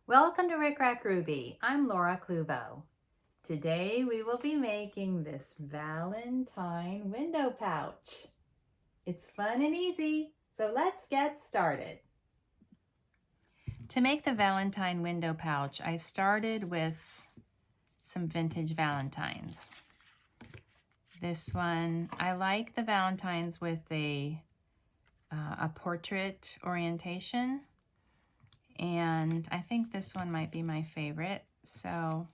Welcome to Rick Rack Ruby. I'm Laura Cluvo. Today we will be making this Valentine window pouch. It's fun and easy, so let's get started. To make the Valentine window pouch, I started with some vintage Valentines. This one, I like the Valentines with a portrait orientation. And I think this one might be my favorite. So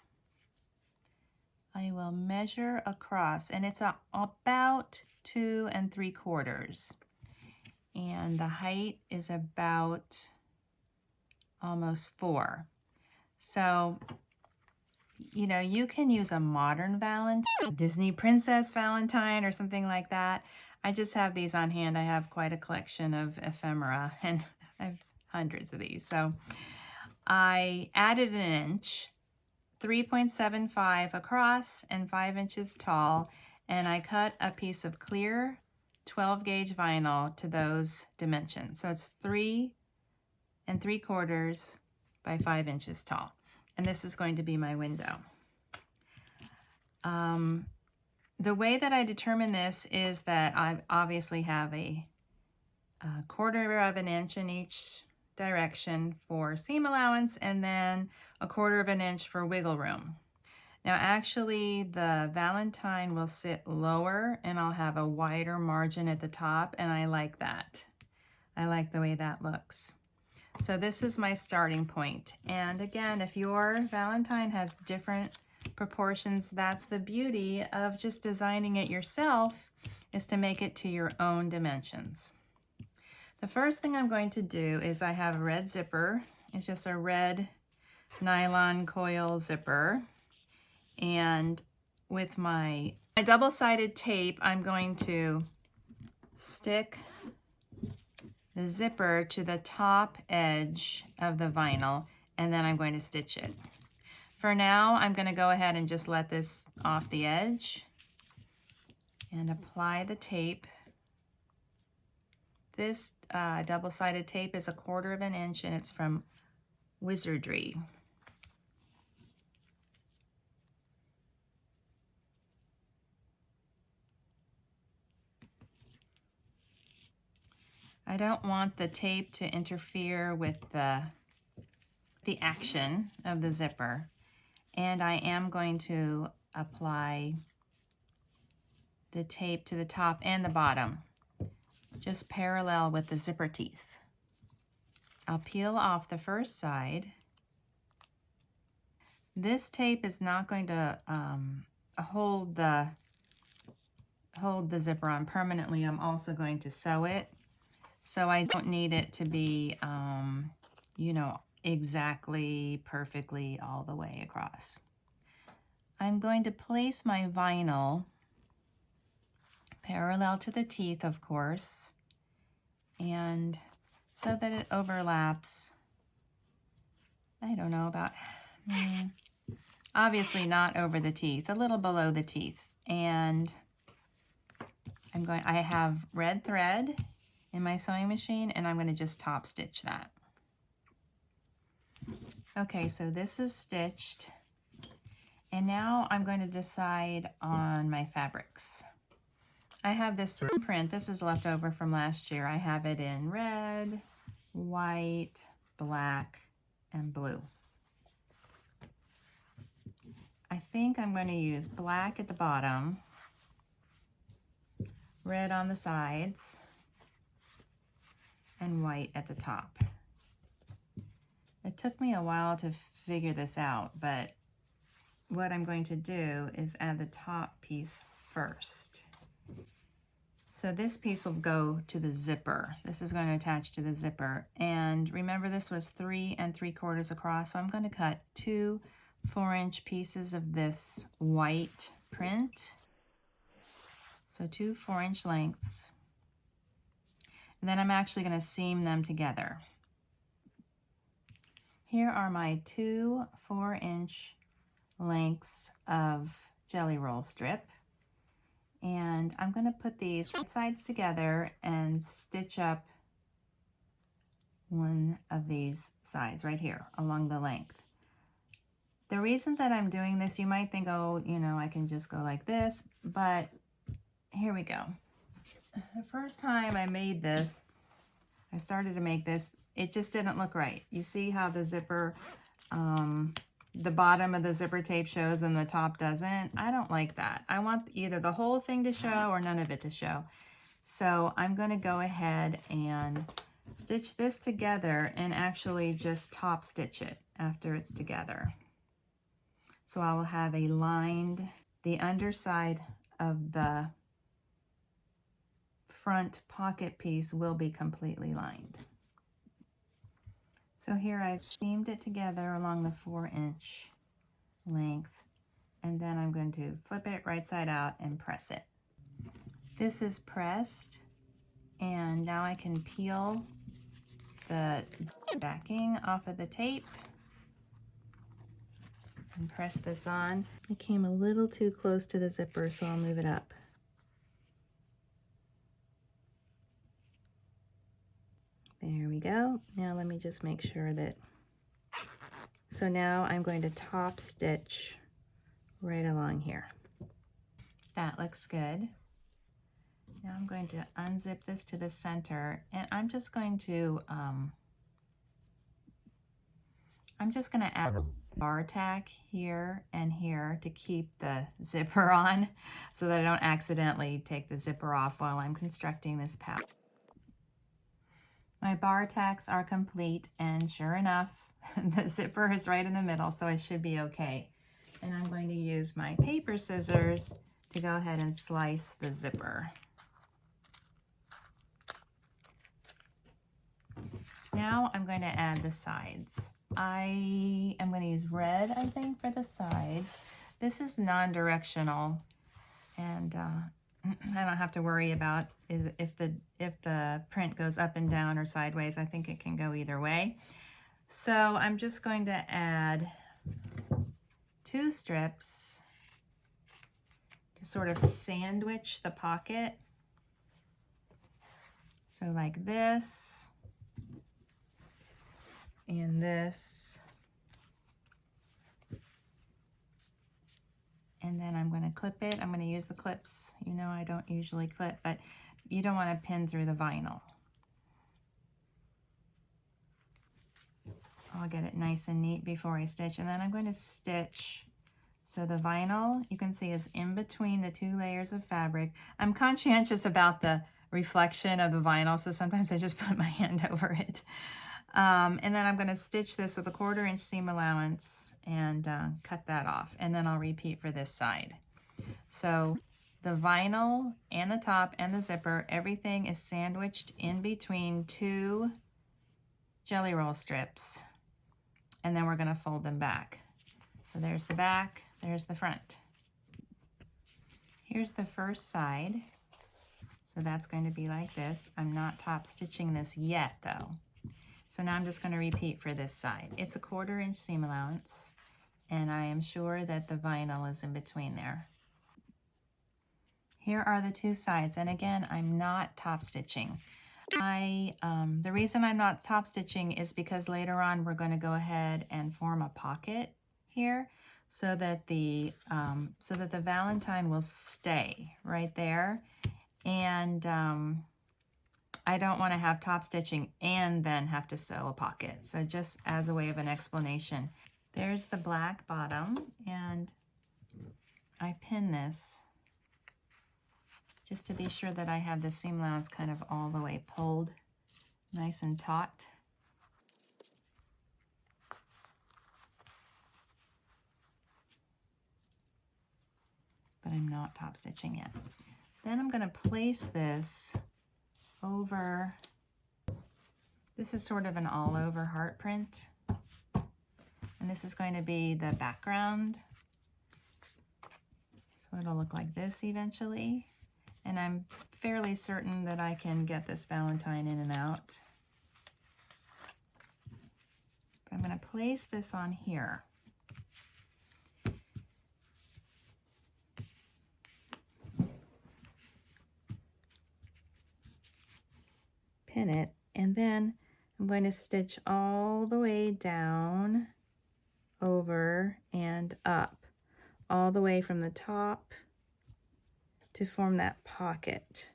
I will measure across, and it's about 2 3/4. And the height is about almost 4. So, you know, you can use a modern Valentine, Disney Princess Valentine or something like that. I just have these on hand. I have quite a collection of ephemera, and I have hundreds of these. So I added an inch, 3.75 across and 5 inches tall, and I cut a piece of clear 12 gauge vinyl to those dimensions. So it's 3 3/4 by 5 inches tall. And this is going to be my window. The way that I determine this is that I obviously have a 1/4 of an inch in each direction for seam allowance, and then a 1/4 of an inch for wiggle room. Now actually the Valentine will sit lower and I'll have a wider margin at the top, and I like that. I like the way that looks. So this is my starting point. And again, if your Valentine has different proportions, that's the beauty of just designing it yourself, is to make it to your own dimensions. The first thing I'm going to do is I have a red zipper. It's just a red nylon coil zipper. And with my double-sided tape, I'm going to stick the zipper to the top edge of the vinyl, and then I'm going to stitch it. For now, I'm going to go ahead and just let this off the edge and apply the tape. This double-sided tape is a 1/4 of an inch, and it's from Wizardry. I don't want the tape to interfere with the action of the zipper, and I am going to apply the tape to the top and the bottom, just parallel with the zipper teeth. I'll peel off the first side. This tape is not going to hold the zipper on permanently. I'm also going to sew it, so I don't need it to be, you know, exactly perfectly all the way across. I'm going to place my vinyl parallel to the teeth, of course, and so that it overlaps, I don't know, about, obviously not over the teeth, a little below the teeth. And I have red thread in my sewing machine, and I'm going to just top stitch that. Okay, so this is stitched, and now I'm going to decide on my fabrics. I have this print. This is left over from last year. I have it in red, white, black, and blue. I think I'm going to use black at the bottom, red on the sides, and white at the top. It took me a while to figure this out, but what I'm going to do is add the top piece first. So this piece will go to the zipper. This is going to attach to the zipper. And remember, this was 3 3/4 across, so I'm going to cut 2 4-inch pieces of this white print. So 2 4-inch lengths. And then I'm actually going to seam them together. Here are my 2 4-inch lengths of jelly roll strip. And I'm going to put these sides together and stitch up one of these sides right here along the length. The reason that I'm doing this, you might think, oh, you know, I can just go like this, but here we go. The first time I made this, I started to make this, it just didn't look right. You see how the zipper, the bottom of the zipper tape shows and the top doesn't? I don't like that. I want either the whole thing to show or none of it to show. So I'm going to go ahead and stitch this together and actually just top stitch it after it's together. So I will have a lined, the underside of the front pocket piece will be completely lined. So here I've seamed it together along the 4-inch length, and then I'm going to flip it right side out and press it. This is pressed, and now I can peel the backing off of the tape and press this on. It came a little too close to the zipper, so I'll move it up. There we go. Now let me just make sure that, so now I'm going to top stitch right along here. That looks good. Now I'm going to unzip this to the center, and I'm just going to add a bar tack here and here to keep the zipper on so that I don't accidentally take the zipper off while I'm constructing this pouch. My bar tacks are complete, and sure enough, the zipper is right in the middle, so I should be okay. And I'm going to use my paper scissors to go ahead and slice the zipper. Now I'm going to add the sides. I am going to use red, I think, for the sides. This is non-directional, and I don't have to worry about if the print goes up and down or sideways. I think it can go either way. So I'm just going to add 2 strips to sort of sandwich the pocket. So like this and this. And then I'm going to clip it. I'm going to use the clips. You know I don't usually clip, but you don't want to pin through the vinyl. I'll get it nice and neat before I stitch, and then I'm going to stitch. So the vinyl, you can see, is in between the 2 layers of fabric. I'm conscientious about the reflection of the vinyl, so sometimes I just put my hand over it. And then I'm going to stitch this with a 1/4 inch seam allowance and cut that off, and then I'll repeat for this side. So the vinyl and the top and the zipper, everything is sandwiched in between 2 jelly roll strips, and then we're going to fold them back. So there's the back, there's the front. Here's the first side. So that's going to be like this. I'm not top stitching this yet though. So now I'm just going to repeat for this side. It's a 1/4 inch seam allowance, and I am sure that the vinyl is in between there. Here are the 2 sides, and again, I'm not top stitching. The reason I'm not top stitching is because later on we're going to go ahead and form a pocket here so that the Valentine will stay right there, and I don't want to have top stitching and then have to sew a pocket. So just as a way of an explanation, there's the black bottom, and I pin this just to be sure that I have the seam allowance kind of all the way pulled nice and taut. But I'm not top stitching yet. Then I'm going to place this over, this is sort of an all over heart print, and this is going to be the background. So it'll look like this eventually. And I'm fairly certain that I can get this Valentine in and out. But I'm going to place this on here. Pin it, and then I'm going to stitch all the way down, over, and up, all the way from the top to form that pocket.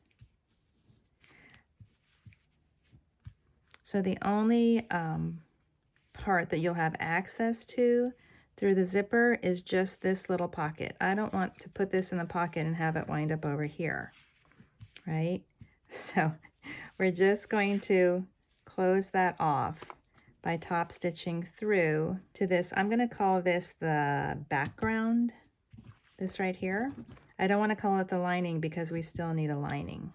So the only part that you'll have access to through the zipper is just this little pocket. I don't want to put this in the pocket and have it wind up over here, right? So we're just going to close that off by top stitching through to this. I'm going to call this the background, this right here. I don't want to call it the lining because we still need a lining.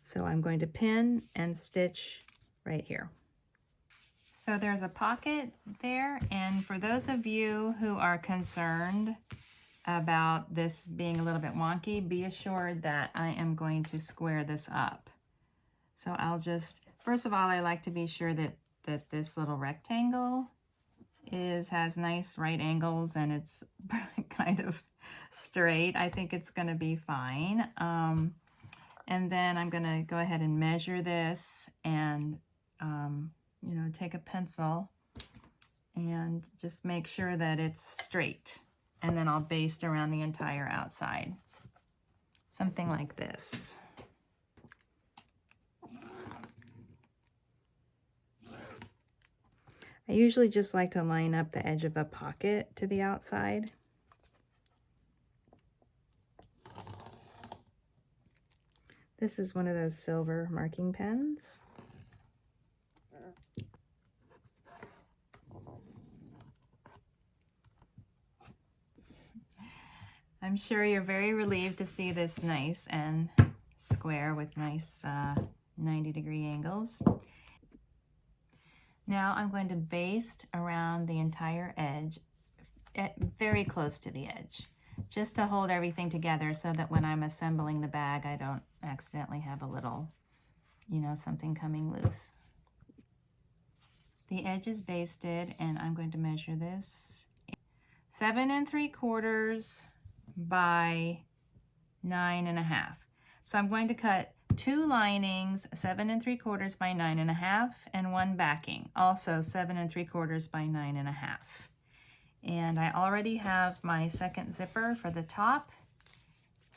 So I'm going to pin and stitch right here. So there's a pocket there, and for those of you who are concerned about this being a little bit wonky, be assured that I am going to square this up. So I'll just, first of all, I like to be sure that this little rectangle has nice right angles and it's kind of straight. I think it's going to be fine. And then I'm going to go ahead and measure this and, you know, take a pencil and just make sure that it's straight. And then I'll baste around the entire outside. Something like this. I usually just like to line up the edge of the pocket to the outside. This is one of those silver marking pens. I'm sure you're very relieved to see this nice and square with nice 90-degree angles. Now I'm going to baste around the entire edge, very close to the edge, just to hold everything together so that when I'm assembling the bag, I don't accidentally have a little, you know, something coming loose. The edge is basted, and I'm going to measure this 7 3/4 by 9 1/2. So I'm going to cut 2 linings, 7 3/4 by 9 1/2, and 1 backing, also 7 3/4 by 9 1/2. And I already have my second zipper for the top,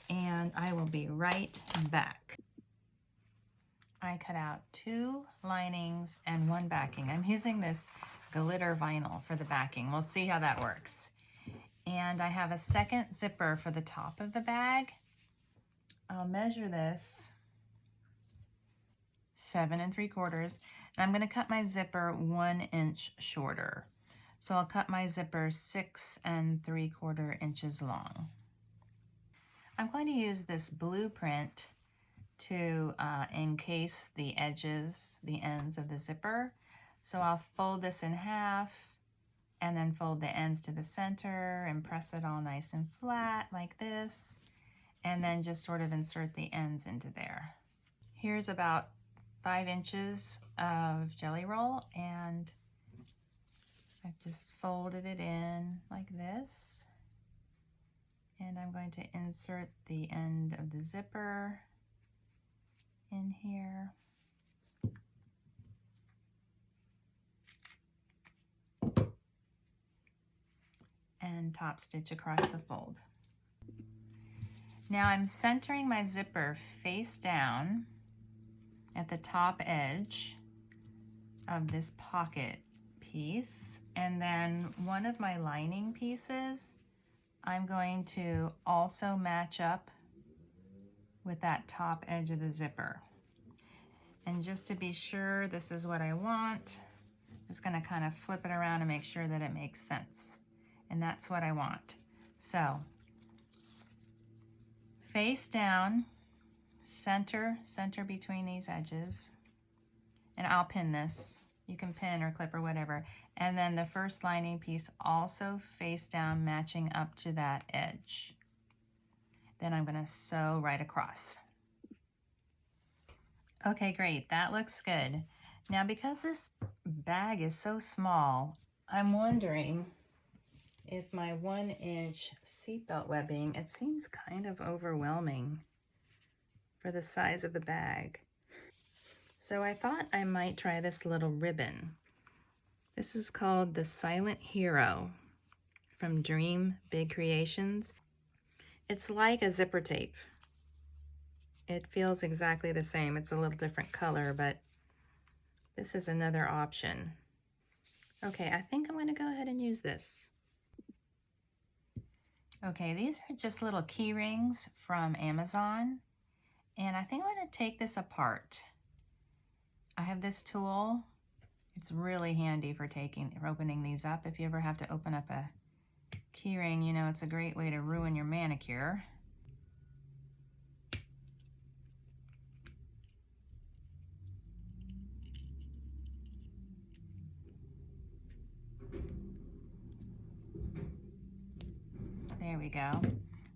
and I will be right back. I cut out 2 linings and 1 backing. I'm using this glitter vinyl for the backing. We'll see how that works. And I have a second zipper for the top of the bag. I'll measure this 7 3/4, and I'm going to cut my zipper 1 inch shorter. So I'll cut my zipper 6 3/4 inches long. I'm going to use this blueprint to encase the edges, the ends of the zipper. So I'll fold this in half and then fold the ends to the center and press it all nice and flat like this, and then just sort of insert the ends into there. Here's about 5 inches of jelly roll, and I've just folded it in like this, and I'm going to insert the end of the zipper in here. And top stitch across the fold. Now I'm centering my zipper face down at the top edge of this pocket piece, and then one of my lining pieces I'm going to also match up with that top edge of the zipper. And just to be sure this is what I want, I'm just going to kind of flip it around and make sure that it makes sense. And that's what I want. So face down, center between these edges, and I'll pin this. You can pin or clip or whatever. And then the first lining piece also face down, matching up to that edge. Then I'm going to sew right across. Okay, great. That looks good. Now, because this bag is so small, I'm wondering if my 1 inch seatbelt webbing, it seems kind of overwhelming for the size of the bag. So I thought I might try this little ribbon. This is called the Silent Hero from Dream Big Creations. It's like a zipper tape. It feels exactly the same. It's a little different color, but this is another option. Okay, I think I'm going to go ahead and use this. Okay, these are just little key rings from Amazon, and I think I'm going to take this apart. I have this tool. It's really handy for opening these up. If you ever have to open up a key ring, you know it's a great way to ruin your manicure. There we go.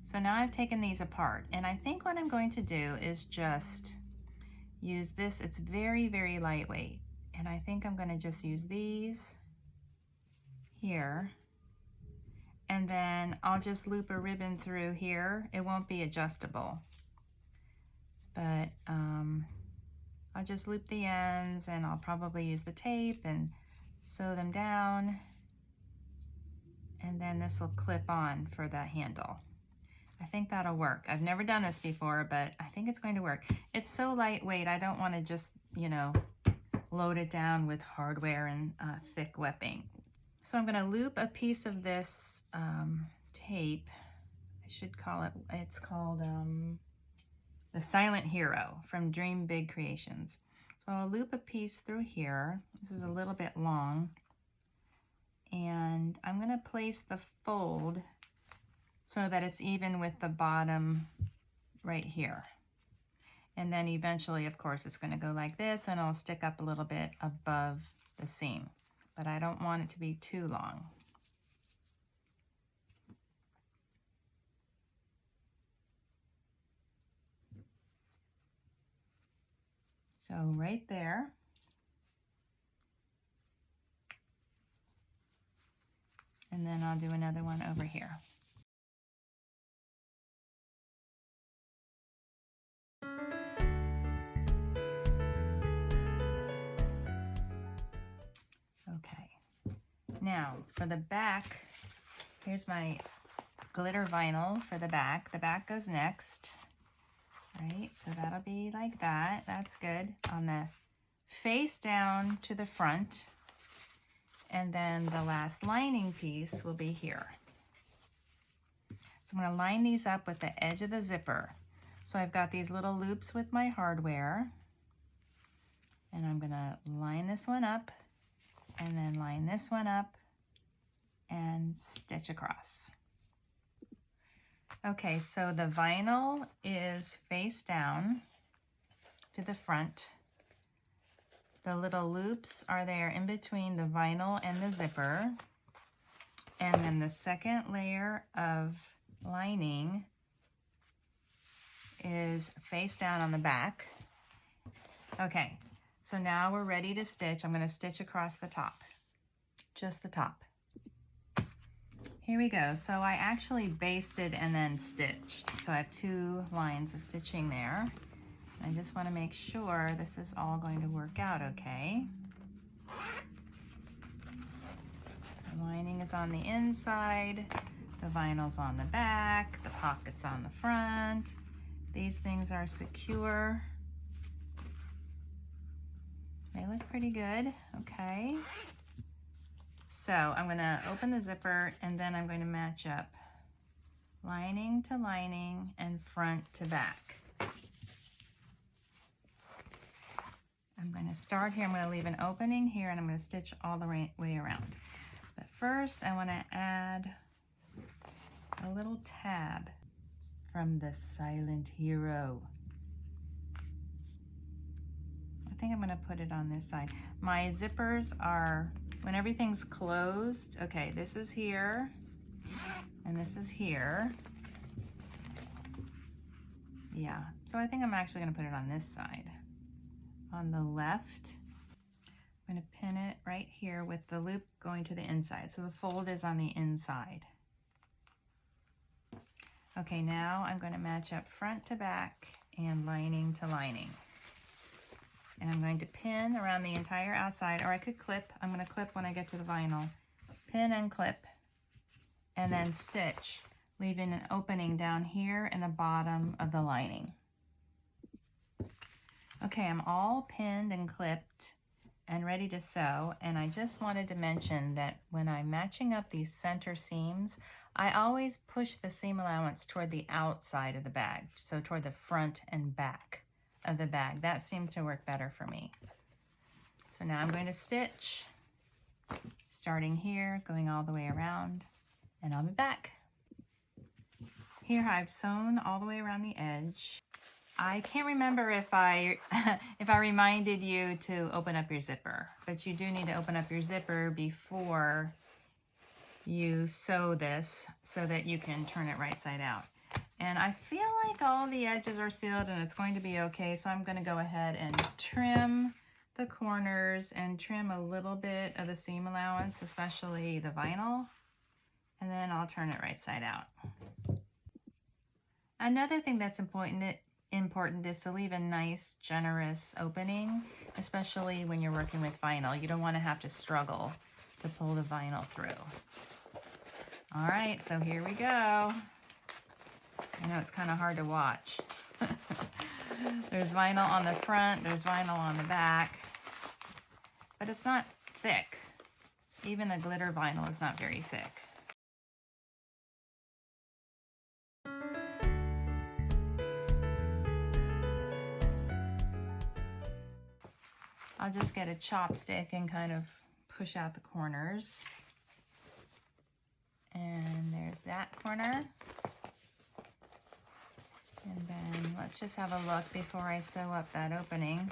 So now I've taken these apart, and I think what I'm going to do is just use this. It's very, very lightweight, and I think I'm going to just use these here, and then I'll just loop a ribbon through here. It won't be adjustable, but I'll just loop the ends, and I'll probably use the tape and sew them down, and then this will clip on for the handle. I think that'll work. I've never done this before, but I think it's going to work. It's so lightweight, I don't want to just, you know, load it down with hardware and thick webbing. So I'm going to loop a piece of this tape. I should call it, it's called the Silent Hero from Dream Big Creations. So I'll loop a piece through here. This is a little bit long. And I'm going to place the fold so that it's even with the bottom right here. And then eventually, of course, it's going to go like this, and I'll stick up a little bit above the seam. But I don't want it to be too long. So right there. And then I'll do another one over here. Okay, now for the back, here's my glitter vinyl for the back. The back goes next, right? So that'll be like that. That's good. On the face down to the front, and then the last lining piece will be here. So I'm going to line these up with the edge of the zipper. So I've got these little loops with my hardware, and I'm going to line this one up, and then line this one up, and stitch across. Okay, so the vinyl is face down to the front. The little loops are there in between the vinyl and the zipper. And then the second layer of lining is face down on the back. Okay, so now we're ready to stitch. I'm going to stitch across the top, just the top. Here we go. So I actually basted and then stitched. So I have 2 lines of stitching there. I just want to make sure this is all going to work out okay. The lining is on the inside, the vinyl's on the back, the pocket's on the front. These things are secure. They look pretty good. Okay. So I'm going to open the zipper, and then I'm going to match up lining to lining and front to back. I'm going to start here. I'm going to leave an opening here, and I'm going to stitch all the way around. But first I want to add a little tab from the Silent Hero. I think I'm going to put it on this side. My zippers are, when everything's closed, okay, this is here, and this is here. Yeah, so I think I'm actually going to put it on this side. On the left, I'm going to pin it right here with the loop going to the inside. So the fold is on the inside. Okay, now I'm going to match up front to back and lining to lining. And I'm going to pin around the entire outside, or I could clip. I'm going to clip when I get to the vinyl. Pin and clip, and then stitch, leaving an opening down here in the bottom of the lining. Okay, I'm all pinned and clipped and ready to sew, and I just wanted to mention that when I'm matching up these center seams, I always push the seam allowance toward the outside of the bag, so toward the front and back of the bag. That seemed to work better for me. So now I'm going to stitch, starting here, going all the way around, and I'll be back. Here I've sewn all the way around the edge. I can't remember if I if I reminded you to open up your zipper, but you do need to open up your zipper before you sew this so that you can turn it right side out. And I feel like all the edges are sealed and it's going to be okay, so I'm going to go ahead and trim the corners and trim a little bit of the seam allowance, especially the vinyl, and then I'll turn it right side out. Another thing that's important is to leave a nice, generous opening, especially when you're working with vinyl. You don't want to have to struggle to pull the vinyl through. All right, so here we go. I know it's kind of hard to watch. There's vinyl on the front, there's vinyl on the back, but it's not thick. Even the glitter vinyl is not very thick. I'll just get a chopstick and kind of push out the corners. And there's that corner. And then let's just have a look before I sew up that opening.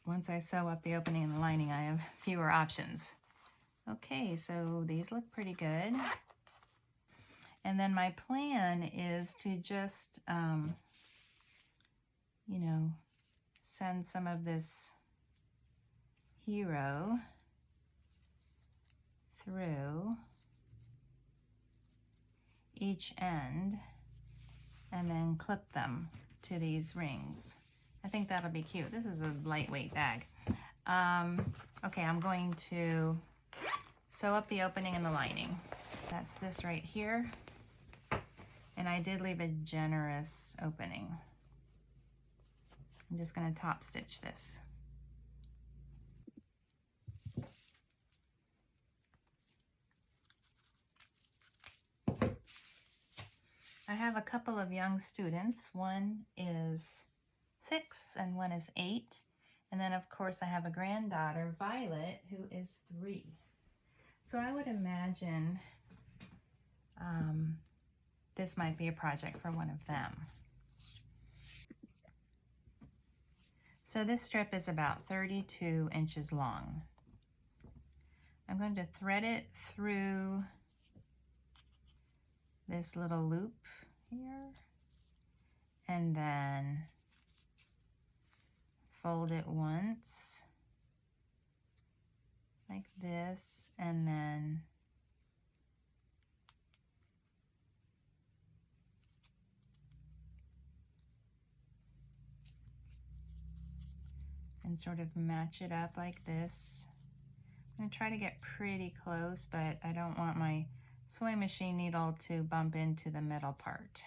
Once I sew up the opening in the lining, I have fewer options. Okay, so these look pretty good. And then my plan is to just, you know, send some of this hero through each end and then clip them to these rings. I think that'll be cute. This is a lightweight bag. Okay, I'm going to sew up the opening in the lining. That's this right here. And I did leave a generous opening. I'm just going to top stitch this. I have a couple of young students. One is 6 and one is 8. And then of course I have a granddaughter, Violet, who is 3. So I would imagine this might be a project for one of them. So this strip is about 32 inches long. I'm going to thread it through this little loop here and then fold it once like this, and then sort of match it up like this. I'm going to try to get pretty close, but I don't want my sewing machine needle to bump into the middle part.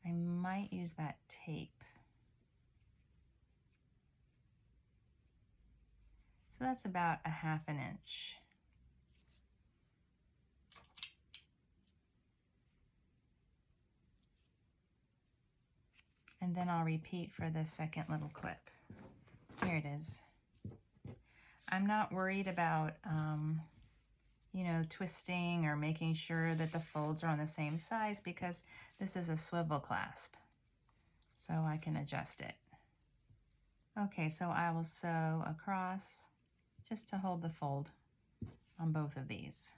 I might use that tape. So that's about a ½ inch. And then I'll repeat for the second little clip. Here it is. I'm not worried about, you know, twisting or making sure that the folds are on the same size because this is a swivel clasp, so I can adjust it. Okay, so I will sew across just to hold the fold on both of these.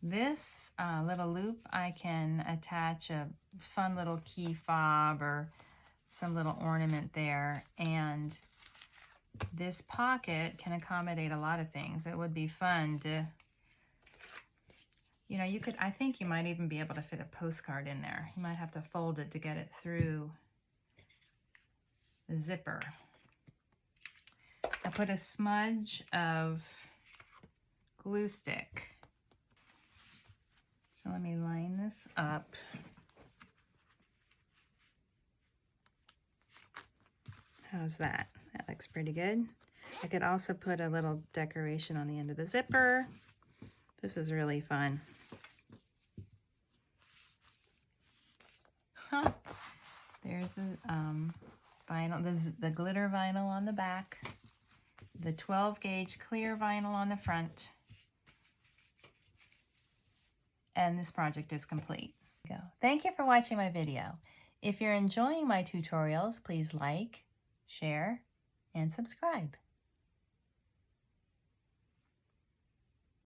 This little loop, I can attach a fun little key fob or some little ornament there, and this pocket can accommodate a lot of things. It would be fun to, you know, you could, I think you might even be able to fit a postcard in there. You might have to fold it to get it through the zipper. I put a smudge of glue stick. So let me line this up. How's that? That looks pretty good. I could also put a little decoration on the end of the zipper. This is really fun. There's the vinyl, the glitter vinyl on the back, the 12 gauge clear vinyl on the front, and this project is complete. Thank you for watching my video. If you're enjoying my tutorials, please like, share, and subscribe.